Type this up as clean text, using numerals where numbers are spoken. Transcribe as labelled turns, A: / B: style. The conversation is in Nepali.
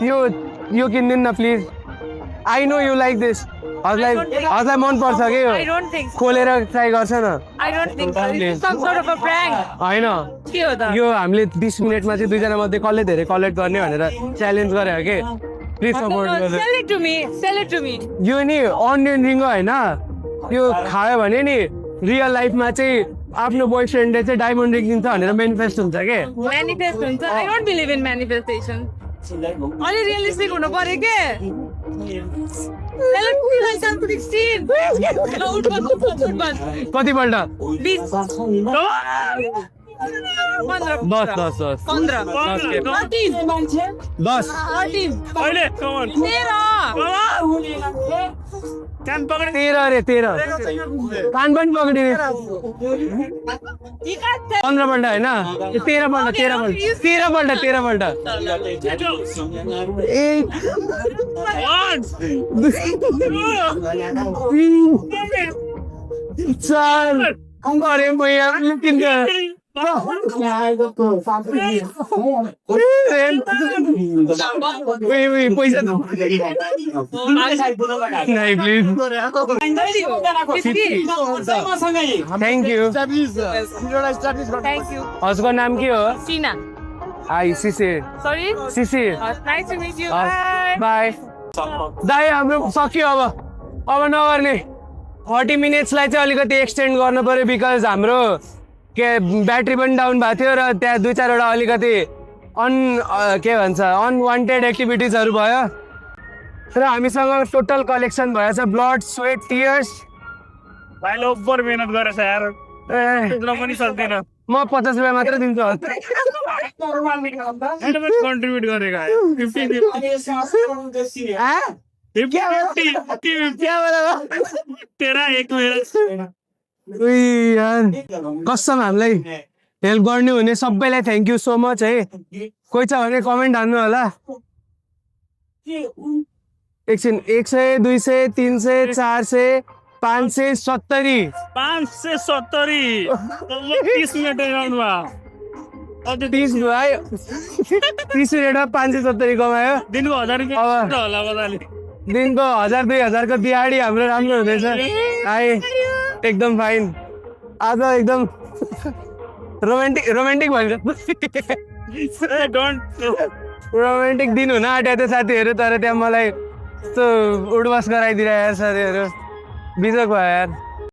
A: यो किनिदिनु न please I know you like this हजुरलाई मन पर्छ कि यो
B: I don't think so.
A: खोलेर ट्राई गर्छ न
B: I don't think so. It's some sort of a prank.
A: होइन
B: के हो त?
A: यो हामीले 20 मिनटमा चाहिँ दुईजना मध्ये कसले धेरै कलेक्ट गर्ने भनेर च्यालेन्ज गरे के प्लिज सपोर्ट गर्नु
B: Sell it to me. Sell it to me.
A: यो नि अनियन रिङ होइन यो खायो भने नि रियल लाइफमा चाहिँ आफ्नो बोयफ्रेन्डले चाहिँ डायमन्ड रिङ दिन्छ भनेर मेनिफेस्ट हुन्छ के
B: Manifest हुन्छ. I don't believe in manifestation. अलि realistic हुनु पर्यो के? Sell it to me like I'm 16.
A: कतिपल्ट
B: 20. 15.
A: 10 13 अरे 13 कान पनि पक्रिने 15 पल्ट होइन 13 पल्ट चार अरे म पैसा नहीं please thank you
B: Thank you.
A: हजुरको नाम के हो
B: Tina.
A: आई सिसी
B: Sorry?
A: सिसी
B: Nice to meet you. Bye.
A: Bye दाइ हाम्रो सक्यो अब नगर्ने 40 मिनट्सलाई चाहिँ अलिकति एक्सटेन्ड गर्नु पर्यो बिकज हाम्रो के ब्याट्री पनि डाउन भएको थियो र त्यहाँ 2-4वटा अलिकति के भन्छ अनवान्टेड एक्टिभिटिजहरू भयो र हामीसँग टोटल कलेक्सन भएछ ब्लड स्वेट टियर्स
C: भाइले ओभर मेहनत गरेछ यार त्यत्रो पनि सक्दिन
A: म 50 रुपियाँ मात्र दिन्छु
C: कन्ट्रिब्युट गरेको 50 तेरा एक मेरो
A: कसम हामीलाई हेल्प गर्ने हुने सबैलाई थ्याङ्क यू सो मच है कोही छ भने कमेन्ट हान्नु होला एकछिन 100 200 300 400 570
C: 30 मिनट गर्नु
A: 30 भयो 30 मिनटमा 570 कमायो
C: दिनको 1000 रुपियाँ होला बजाले
A: दिनको 1000-2000 को दिहाडी हाम्रो राम्रो हुँदैछ आए एकदम फाइन आज एकदम रोमान्टिक भन्छ रोमान्टिक दिन हुन आँट्यो त्यो साथीहरू तर त्यहाँ मलाई यस्तो उडवास गराइदिएर यार साथीहरू बिजोक भयो यार